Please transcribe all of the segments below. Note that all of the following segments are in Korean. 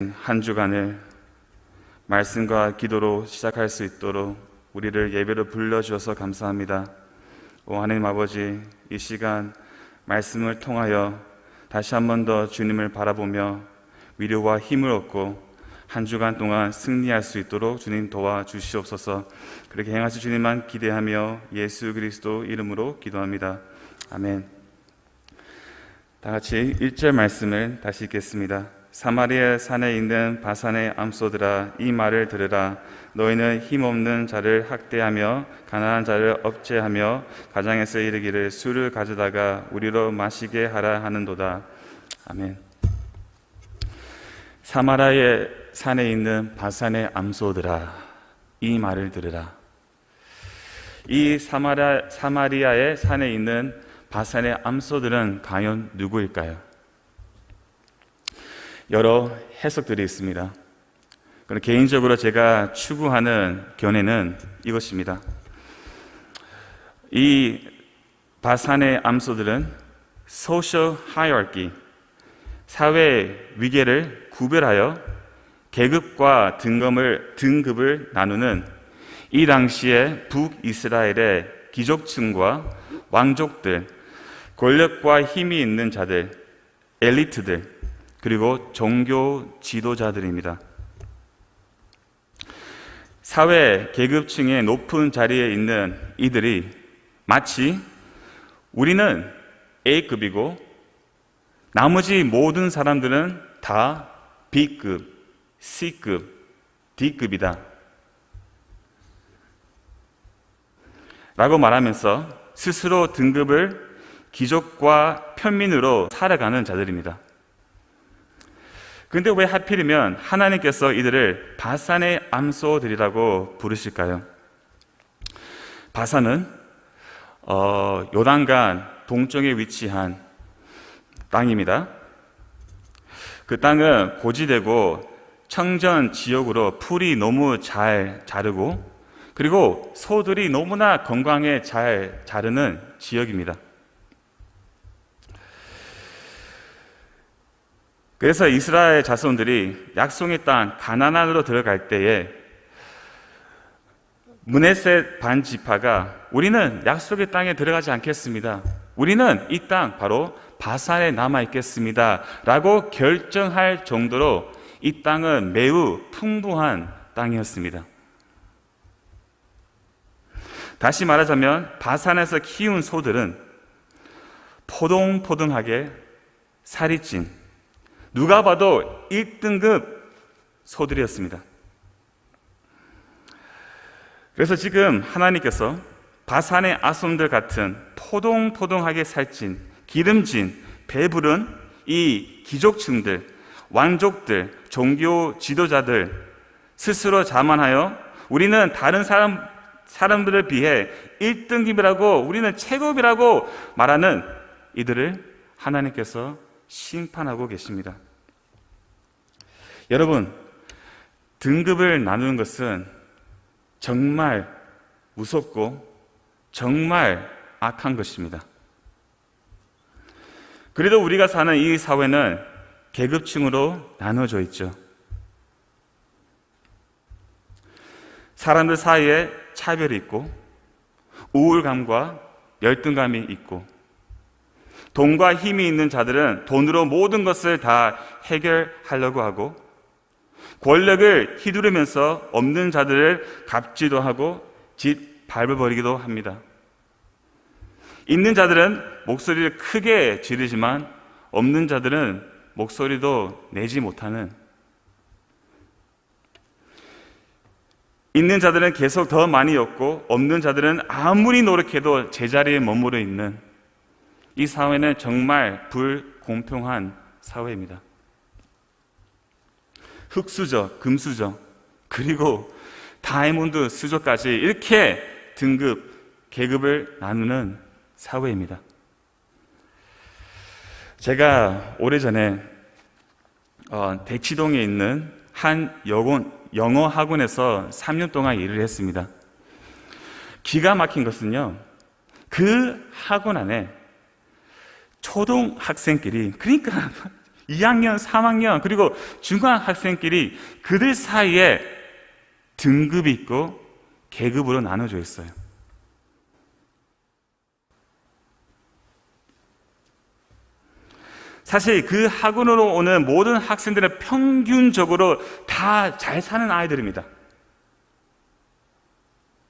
한 주간을 말씀과 기도로 시작할 수 있도록 우리를 예배로 불러주셔서 감사합니다. 하나님 아버지, 이 시간 말씀을 통하여 다시 한 번 더 주님을 바라보며 위로와 힘을 얻고 한 주간 동안 승리할 수 있도록 주님 도와주시옵소서. 그렇게 행하실 주님만 기대하며 예수 그리스도 이름으로 기도합니다. 아멘. 다 같이 1절 말씀을 다시 읽겠습니다. 사마리아 산에 있는 바산의 암소들아, 이 말을 들으라. 너희는 힘없는 자를 학대하며 가난한 자를 억제하며 가장에서 이르기를 술을 가져다가 우리로 마시게 하라 하는도다. 아멘. 사마리아 산에 있는 바산의 암소들아, 이 말을 들으라. 이 사마리아의 산에 있는 바산의 암소들은 과연 누구일까요? 여러 해석들이 있습니다. 그럼 개인적으로 제가 추구하는 견해는 이것입니다. 이 바산의 암소들은 social hierarchy, 사회 위계를 구별하여 계급과 등급을 나누는 이 당시의 북이스라엘의 귀족층과 왕족들, 권력과 힘이 있는 자들, 엘리트들, 그리고 종교 지도자들입니다. 사회 계급층의 높은 자리에 있는 이들이 마치 우리는 A급이고 나머지 모든 사람들은 다 B급, C급, D급이다 라고 말하면서 스스로 등급을 귀족과 편민으로 살아가는 자들입니다. 근데 왜 하필이면 하나님께서 이들을 바산의 암소들이라고 부르실까요? 바산은 요단강 동쪽에 위치한 땅입니다. 그 땅은 고지되고 청전 지역으로 풀이 너무 잘 자르고 그리고 소들이 너무나 건강에 잘 자르는 지역입니다. 그래서 이스라엘 자손들이 약속의 땅 가나안으로 들어갈 때에 므낫세 반지파가 우리는 약속의 땅에 들어가지 않겠습니다. 우리는 이 땅 바로 바산에 남아 있겠습니다 라고 결정할 정도로 이 땅은 매우 풍부한 땅이었습니다. 다시 말하자면 바산에서 키운 소들은 포동포동하게 살이 찐 누가 봐도 1등급 소들이었습니다. 그래서 지금 하나님께서 바산의 아솜들 같은 포동포동하게 살찐 기름진 배부른 이 귀족층들, 왕족들, 종교 지도자들 스스로 자만하여 우리는 다른 사람들에 비해 1등급이라고 우리는 최고급이라고 말하는 이들을 하나님께서 심판하고 계십니다. 여러분, 등급을 나누는 것은 정말 무섭고 정말 악한 것입니다. 그래도 우리가 사는 이 사회는 계급층으로 나눠져 있죠. 사람들 사이에 차별이 있고 우울감과 열등감이 있고 돈과 힘이 있는 자들은 돈으로 모든 것을 다 해결하려고 하고 권력을 휘두르면서 없는 자들을 갚지도 하고 밟아버리기도 합니다. 있는 자들은 목소리를 크게 지르지만 없는 자들은 목소리도 내지 못하는, 있는 자들은 계속 더 많이 얻고 없는 자들은 아무리 노력해도 제자리에 머무르 있는 이 사회는 정말 불공평한 사회입니다. 흑수저, 금수저, 그리고 다이아몬드 수저까지 이렇게 등급, 계급을 나누는 사회입니다. 제가 오래전에 대치동에 있는 한 영어 학원에서 3년 동안 일을 했습니다. 기가 막힌 것은요, 그 학원 안에 초등학생끼리, 그러니까 2학년, 3학년, 그리고 중학생끼리 그들 사이에 등급이 있고 계급으로 나눠져 있어요. 사실 그 학원으로 오는 모든 학생들은 평균적으로 다 잘 사는 아이들입니다.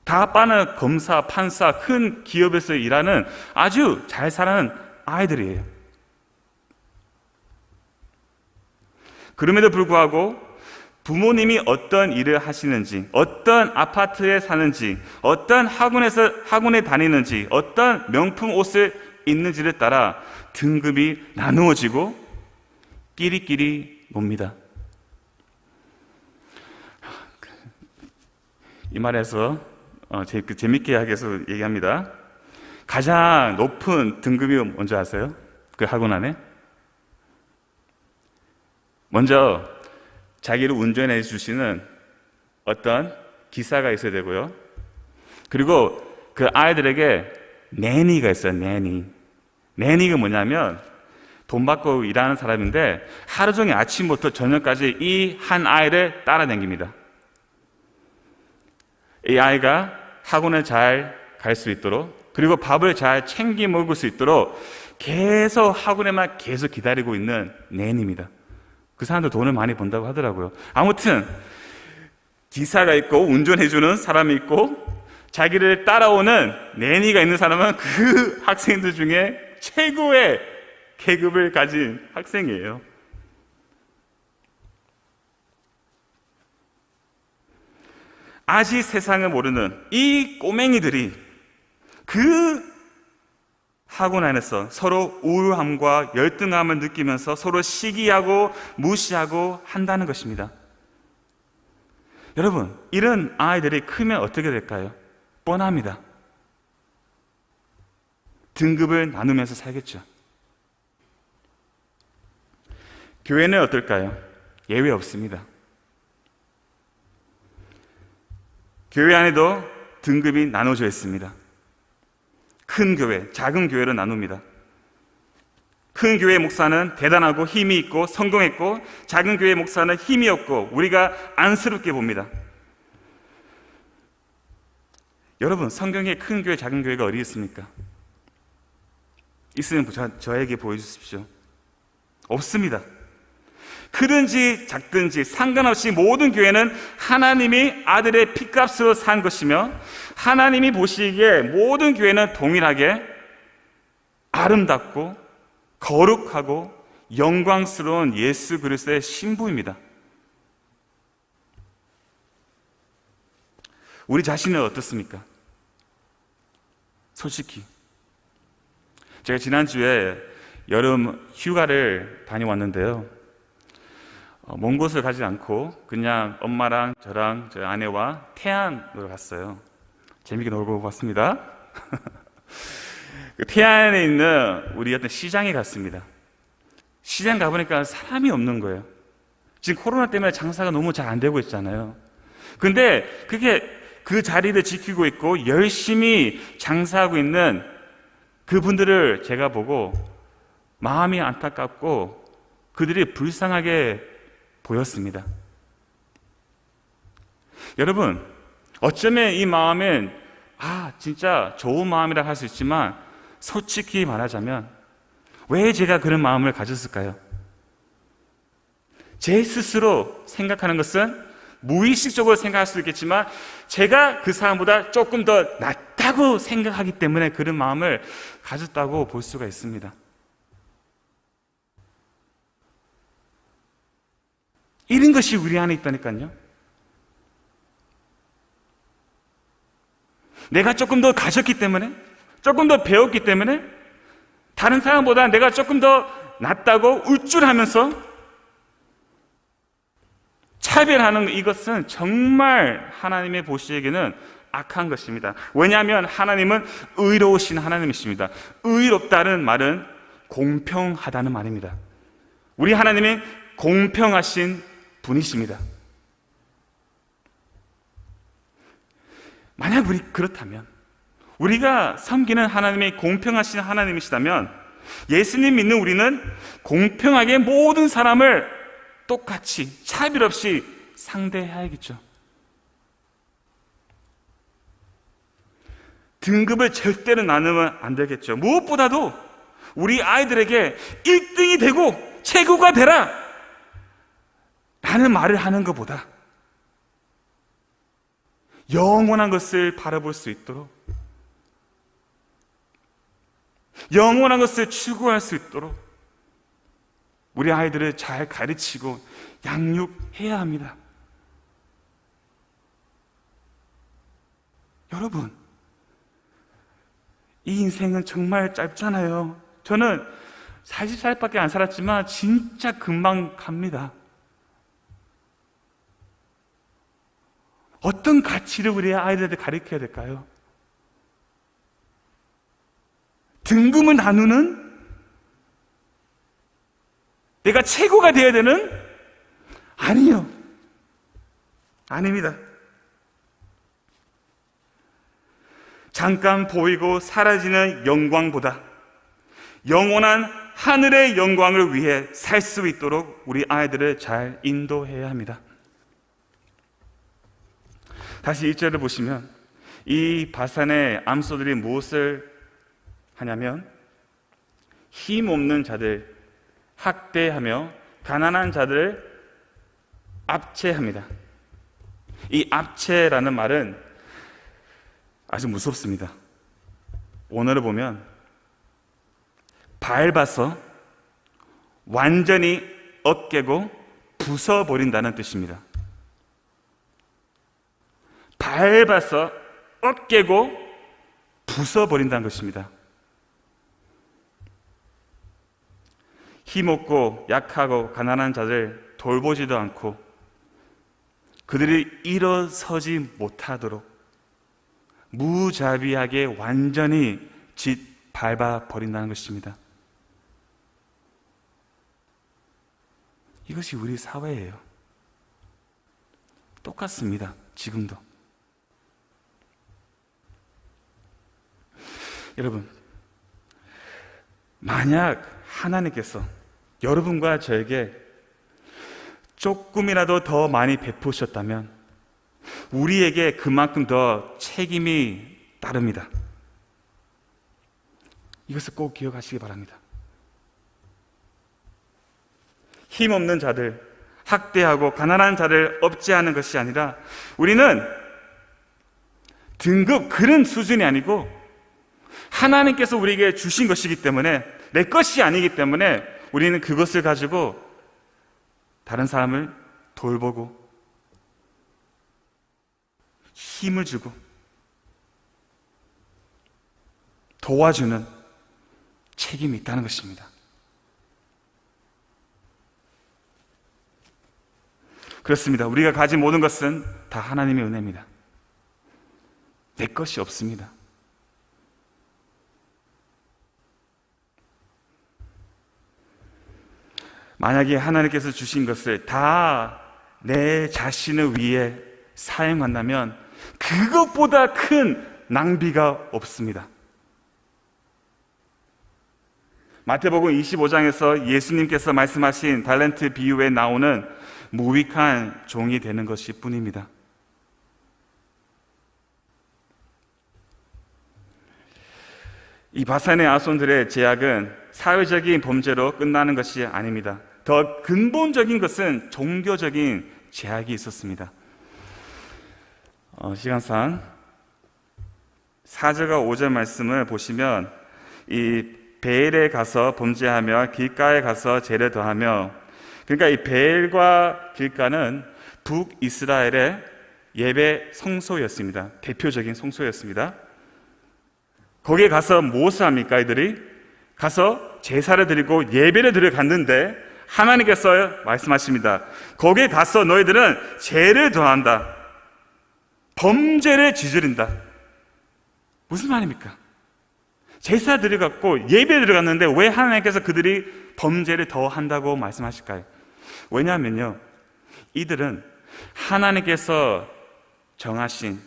다 빠는 검사, 판사, 큰 기업에서 일하는 아주 잘 사는 아이들이에요. 그럼에도 불구하고 부모님이 어떤 일을 하시는지, 어떤 아파트에 사는지, 어떤 학원에 다니는지, 어떤 명품 옷을 입는지를 따라 등급이 나누어지고 끼리끼리 놉니다. 이 말에서 재밌게 하기 위해서 얘기합니다. 가장 높은 등급이 뭔지 아세요? 그 학원 안에? 먼저 자기를 운전해 주시는 어떤 기사가 있어야 되고요. 그리고 그 아이들에게 내니가 있어요. 내니가 뭐냐면 돈 받고 일하는 사람인데 하루 종일 아침부터 저녁까지 이 한 아이를 따라다닙니다. 이 아이가 학원을 잘 갈 수 있도록, 그리고 밥을 잘 챙겨 먹을 수 있도록 계속 학원에만 계속 기다리고 있는 내니입니다. 그 사람도 돈을 많이 번다고 하더라고요. 아무튼 기사가 있고 운전해주는 사람이 있고 자기를 따라오는 내니가 있는 사람은 그 학생들 중에 최고의 계급을 가진 학생이에요. 아직 세상을 모르는 이 꼬맹이들이 그 학원 안에서 서로 우울함과 열등함을 느끼면서 서로 시기하고 무시하고 한다는 것입니다. 여러분, 이런 아이들이 크면 어떻게 될까요? 뻔합니다. 등급을 나누면서 살겠죠. 교회는 어떨까요? 예외 없습니다. 교회 안에도 등급이 나눠져 있습니다. 큰 교회, 작은 교회로 나눕니다. 큰 교회 목사는 대단하고 힘이 있고 성공했고, 작은 교회 목사는 힘이 없고 우리가 안쓰럽게 봅니다. 여러분, 성경에 큰 교회, 작은 교회가 어디 있습니까? 있으면 저에게 보여주십시오. 없습니다. 크든지 작든지 상관없이 모든 교회는 하나님이 아들의 피값으로 산 것이며, 하나님이 보시기에 모든 교회는 동일하게 아름답고 거룩하고 영광스러운 예수 그리스도의 신부입니다. 우리 자신은 어떻습니까? 솔직히 제가 지난주에 여름 휴가를 다녀왔는데요, 먼 곳을 가지 않고 그냥 엄마랑 저랑 저희 아내와 태안으로 갔어요. 재밌게 놀고 왔습니다. 태안에 있는 우리 어떤 시장에 갔습니다. 시장 가보니까 사람이 없는 거예요. 지금 코로나 때문에 장사가 너무 잘 안 되고 있잖아요. 근데 그게 그 자리를 지키고 있고 열심히 장사하고 있는 그분들을 제가 보고 마음이 안타깝고 그들이 불쌍하게 보였습니다. 여러분, 어쩌면 이 마음은 진짜 좋은 마음이라 할 수 있지만 솔직히 말하자면 왜 제가 그런 마음을 가졌을까요? 제 스스로 생각하는 것은 무의식적으로 생각할 수 있겠지만 제가 그 사람보다 조금 더 낫다고 생각하기 때문에 그런 마음을 가졌다고 볼 수가 있습니다. 이런 것이 우리 안에 있다니까요. 내가 조금 더 가졌기 때문에, 조금 더 배웠기 때문에, 다른 사람보다 내가 조금 더 낫다고 울줄하면서 차별하는 이것은 정말 하나님의 보시기에는 악한 것입니다. 왜냐하면 하나님은 의로우신 하나님이십니다. 의롭다는 말은 공평하다는 말입니다. 우리 하나님은 공평하신 분이십니다. 만약 그렇다면, 우리가 섬기는 하나님이 공평하신 하나님이시다면 예수님 믿는 우리는 공평하게 모든 사람을 똑같이 차별 없이 상대해야겠죠. 등급을 절대로 나누면 안 되겠죠. 무엇보다도 우리 아이들에게 1등이 되고 최고가 되라 라는 말을 하는 것보다 영원한 것을 바라볼 수 있도록, 영원한 것을 추구할 수 있도록 우리 아이들을 잘 가르치고 양육해야 합니다. 여러분, 이 인생은 정말 짧잖아요. 저는 40살밖에 안 살았지만 진짜 금방 갑니다. 어떤 가치를 우리 아이들한테 가르쳐야 될까요? 등급을 나누는? 내가 최고가 되어야 되는? 아니요. 아닙니다. 잠깐 보이고 사라지는 영광보다 영원한 하늘의 영광을 위해 살 수 있도록 우리 아이들을 잘 인도해야 합니다. 다시 1절을 보시면 이 바산의 암소들이 무엇을 하냐면 힘없는 자들 학대하며 가난한 자들을 압제합니다. 이 압제라는 말은 아주 무섭습니다. 원어를 보면 밟아서 완전히 어깨고 부숴버린다는 뜻입니다. 밟아서 어깨고 부숴버린다는 것입니다. 힘없고 약하고 가난한 자들 돌보지도 않고 그들이 일어서지 못하도록 무자비하게 완전히 짓밟아 버린다는 것입니다. 이것이 우리 사회예요. 똑같습니다. 지금도. 여러분, 만약 하나님께서 여러분과 저에게 조금이라도 더 많이 베푸셨다면 우리에게 그만큼 더 책임이 따릅니다. 이것을 꼭 기억하시기 바랍니다. 힘없는 자들, 학대하고 가난한 자를 억제하는 것이 아니라 우리는 등급 그런 수준이 아니고 하나님께서 우리에게 주신 것이기 때문에, 내 것이 아니기 때문에 우리는 그것을 가지고 다른 사람을 돌보고 힘을 주고 도와주는 책임이 있다는 것입니다. 그렇습니다. 우리가 가진 모든 것은 다 하나님의 은혜입니다. 내 것이 없습니다. 만약에 하나님께서 주신 것을 다 내 자신을 위해 사용한다면 그것보다 큰 낭비가 없습니다. 마태복음 25장에서 예수님께서 말씀하신 달란트 비유에 나오는 무익한 종이 되는 것일 뿐입니다. 이 바산의 아손들의 제약은 사회적인 범죄로 끝나는 것이 아닙니다. 더 근본적인 것은 종교적인 제약이 있었습니다. 시간상 4절과 5절 말씀을 보시면 이 베엘에 가서 범죄하며 길가에 가서 죄를 더하며, 그러니까 이 베엘과 길가는 북이스라엘의 예배 성소였습니다. 대표적인 성소였습니다. 거기에 가서 무엇을 합니까? 이들이 가서 제사를 드리고 예배를 드려 갔는데 하나님께서 말씀하십니다. 거기에 가서 너희들은 죄를 더한다. 범죄를 저지른다. 무슨 말입니까? 제사 드려갖고 예배 드려갔는데 왜 하나님께서 그들이 범죄를 더 한다고 말씀하실까요? 왜냐하면요, 이들은 하나님께서 정하신,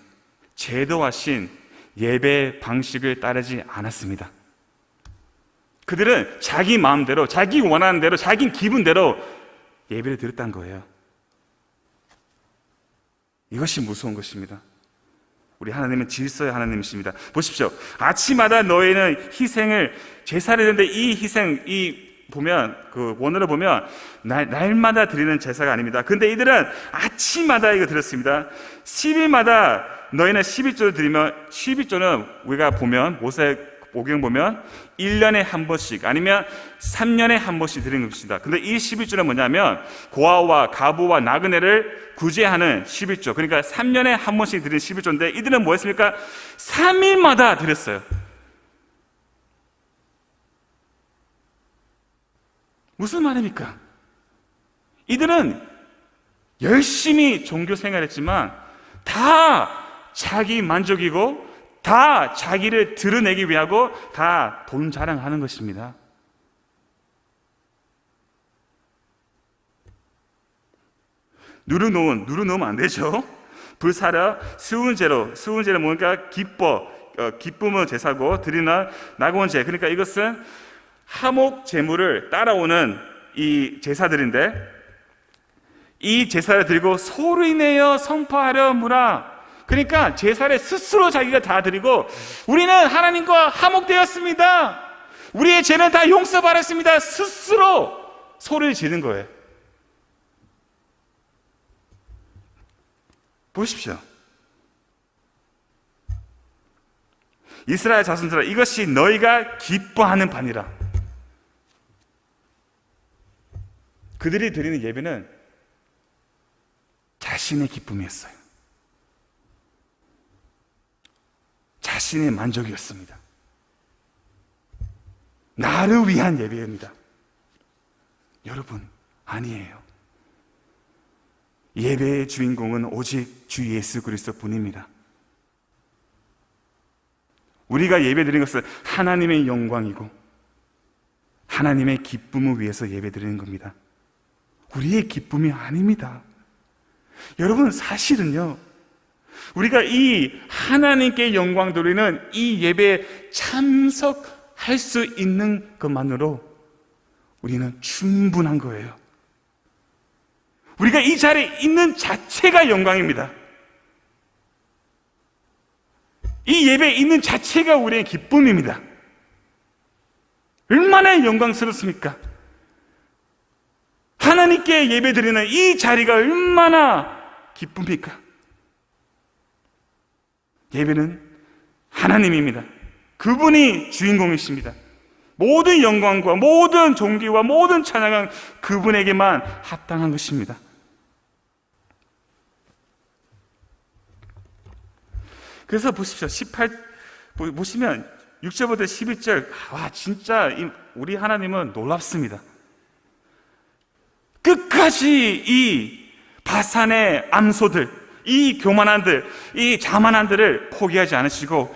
제도하신 예배 방식을 따르지 않았습니다. 그들은 자기 마음대로, 자기 원하는 대로, 자기 기분대로 예배를 드렸다는 거예요. 이것이 무서운 것입니다. 우리 하나님은 질서의 하나님이십니다. 보십시오. 아침마다 너희는 희생을, 제사를 드리는데 이 희생, 보면, 원어를 보면, 날마다 드리는 제사가 아닙니다. 근데 이들은 아침마다 이거 드렸습니다. 10일마다 너희는 11조를 드리면, 11조는 우리가 보면, 모세오경 보면, 1년에 한 번씩, 아니면 3년에 한 번씩 드리는 것입니다. 근데 이 11조는 뭐냐면, 고아와 가부와 나그네를 구제하는 11조. 그러니까 3년에 한 번씩 드리는 11조인데, 이들은 뭐 했습니까? 3일마다 드렸어요. 무슨 말입니까? 이들은 열심히 종교 생활했지만 다 자기 만족이고 다 자기를 드러내기 위하고 다 돈 자랑하는 것입니다. 누르놓으면 안 되죠. 불사라 수은제로 뭔가 기쁨의 제사고 드리나 낙원제. 그러니까 이것은 하목 제물을 따라오는 이 제사들인데, 이 제사를 드리고 소리내어 선포하려 무라. 그러니까 제사를 스스로 자기가 다 드리고, 우리는 하나님과 화목되었습니다, 우리의 죄는 다 용서받았습니다, 스스로 소리를 지르는 거예요. 보십시오. 이스라엘 자손들아, 이것이 너희가 기뻐하는 바니라. 그들이 드리는 예배는 자신의 기쁨이었어요. 자신의 만족이었습니다. 나를 위한 예배입니다. 여러분, 아니에요. 예배의 주인공은 오직 주 예수 그리스도 뿐입니다. 우리가 예배드리는 것은 하나님의 영광이고 하나님의 기쁨을 위해서 예배드리는 겁니다. 우리의 기쁨이 아닙니다. 여러분, 사실은요, 우리가 이 하나님께 영광 돌리는 이 예배에 참석할 수 있는 것만으로 우리는 충분한 거예요. 우리가 이 자리에 있는 자체가 영광입니다. 이 예배에 있는 자체가 우리의 기쁨입니다. 얼마나 영광스럽습니까? 하나님께 예배드리는 이 자리가 얼마나 기쁩니까? 예배는 하나님입니다. 그분이 주인공이십니다. 모든 영광과 모든 존귀와 모든 찬양은 그분에게만 합당한 것입니다. 그래서 보십시오. 보시면 6절부터 11절, 와, 진짜 우리 하나님은 놀랍습니다. 끝까지 이 바산의 암소들, 이 교만한들, 이 자만한들을 포기하지 않으시고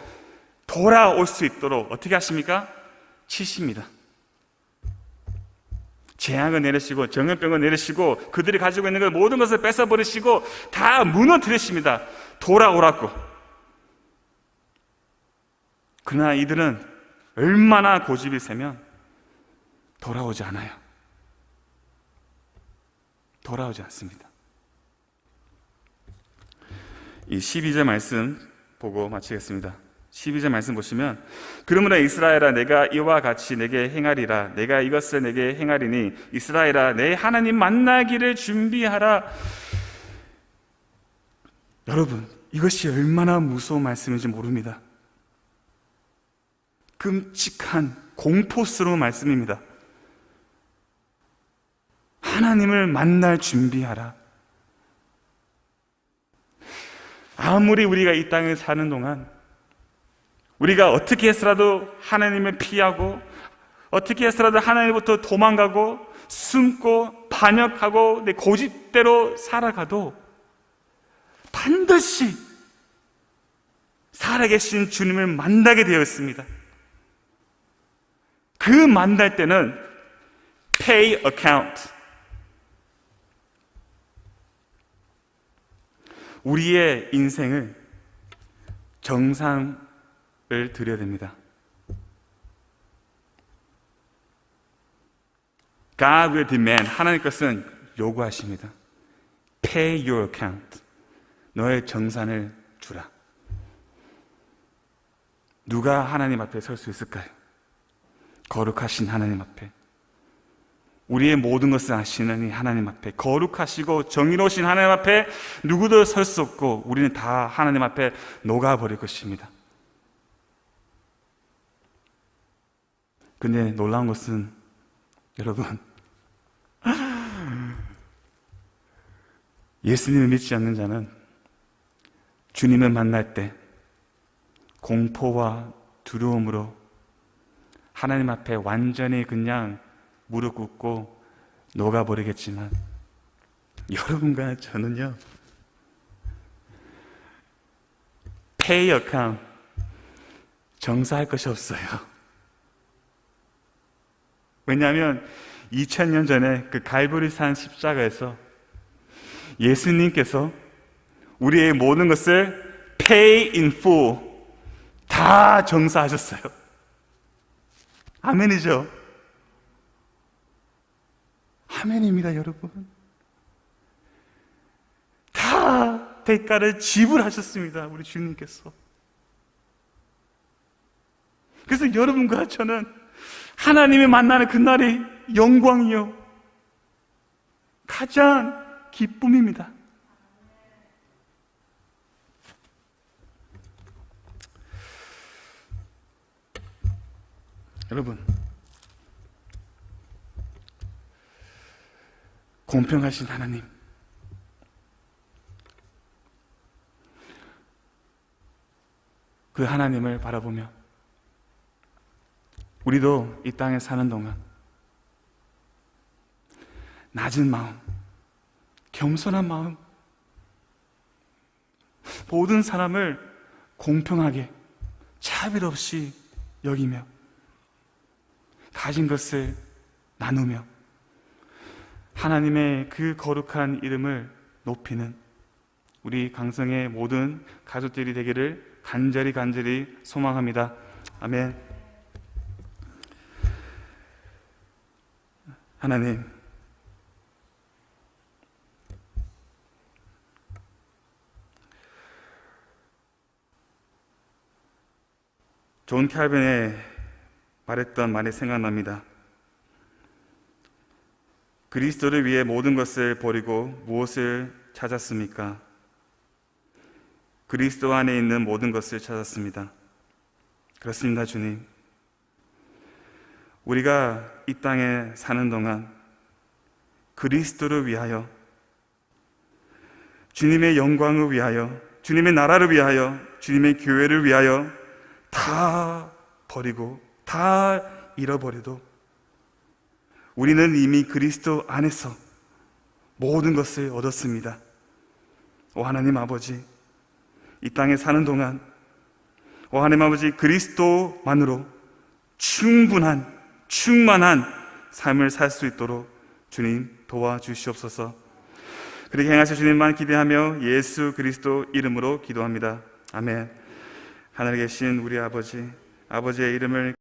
돌아올 수 있도록 어떻게 하십니까? 치십니다. 재앙을 내리시고 정연병을 내리시고 그들이 가지고 있는 모든 것을 뺏어버리시고 다 무너뜨리십니다. 돌아오라고. 그러나 이들은 얼마나 고집이 세면 돌아오지 않아요. 돌아오지 않습니다. 이 12절 말씀 보고 마치겠습니다. 12절 말씀 보시면, 그러므로 이스라엘아, 내가 이와 같이 내게 행하리라. 내가 이것을 내게 행하리니 이스라엘아, 내 하나님 만나기를 준비하라. 여러분, 이것이 얼마나 무서운 말씀인지 모릅니다. 끔찍한 공포스러운 말씀입니다. 하나님을 만날 준비하라. 아무리 우리가 이 땅에 사는 동안 우리가 어떻게 해서라도 하나님을 피하고 어떻게 해서라도 하나님부터 도망가고 숨고 반역하고 내 고집대로 살아가도 반드시 살아계신 주님을 만나게 되어 있습니다. 그 만날 때는 pay account, 우리의 인생을 정상을 드려야 됩니다. God will demand. 하나님 것은 요구하십니다. Pay your account. 너의 정산을 주라. 누가 하나님 앞에 설 수 있을까요? 거룩하신 하나님 앞에, 우리의 모든 것을 아시는 이 하나님 앞에, 거룩하시고 정의로우신 하나님 앞에 누구도 설 수 없고 우리는 다 하나님 앞에 녹아버릴 것입니다. 근데 놀라운 것은 여러분, 예수님을 믿지 않는 자는 주님을 만날 때 공포와 두려움으로 하나님 앞에 완전히 그냥 무릎 꿇고 녹아버리겠지만, 여러분과 저는요, pay account, 정사할 것이 없어요. 왜냐하면 2000년 전에 그 갈보리산 십자가에서 예수님께서 우리의 모든 것을 pay in full 다 정사하셨어요. 아멘이죠? 아멘입니다, 여러분. 다 대가를 지불하셨습니다, 우리 주님께서. 그래서 여러분과 저는 하나님을 만나는 그날이 영광이요, 가장 기쁨입니다. 여러분, 공평하신 하나님, 그 하나님을 바라보며 우리도 이 땅에 사는 동안 낮은 마음, 겸손한 마음, 모든 사람을 공평하게 차별 없이 여기며 가진 것을 나누며 하나님의 그 거룩한 이름을 높이는 우리 강성의 모든 가족들이 되기를 간절히 소망합니다. 아멘. 하나님, 존 칼빈의 말했던 말이 생각납니다. 그리스도를 위해 모든 것을 버리고 무엇을 찾았습니까? 그리스도 안에 있는 모든 것을 찾았습니다. 그렇습니다, 주님. 우리가 이 땅에 사는 동안 그리스도를 위하여, 주님의 영광을 위하여, 주님의 나라를 위하여, 주님의 교회를 위하여 다 버리고 다 잃어버려도 우리는 이미 그리스도 안에서 모든 것을 얻었습니다. 오 하나님 아버지, 이 땅에 사는 동안 오 하나님 아버지, 그리스도만으로 충만한 삶을 살 수 있도록 주님 도와주시옵소서. 그렇게 행하실 주님만 기대하며 예수 그리스도 이름으로 기도합니다. 아멘. 하늘에 계신 우리 아버지, 아버지의 이름을